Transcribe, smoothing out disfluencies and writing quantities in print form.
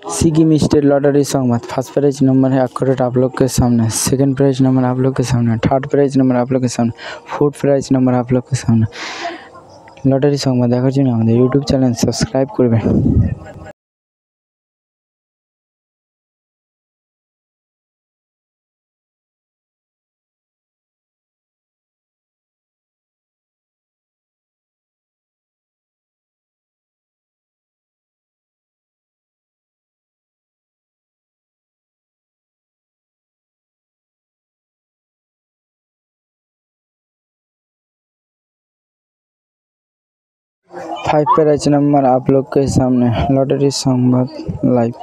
Sikkim state lottery संवाद। First prize number है अखरोट आप लोग के सामने, सेकंड प्राइज नंबर आप लोग के सामने, थर्ड प्राइज नंबर आप लोग के सामने, फोर्थ प्राइज नंबर आप लोग के सामने। लॉटरी संवाद देखार जন্য আমাদের ইউটিউব চ্যানেল সাবস্ক্রাইব করবেন। फाइव प्राइज नंबर आप लोग के सामने लॉटरी संवाद लाइव।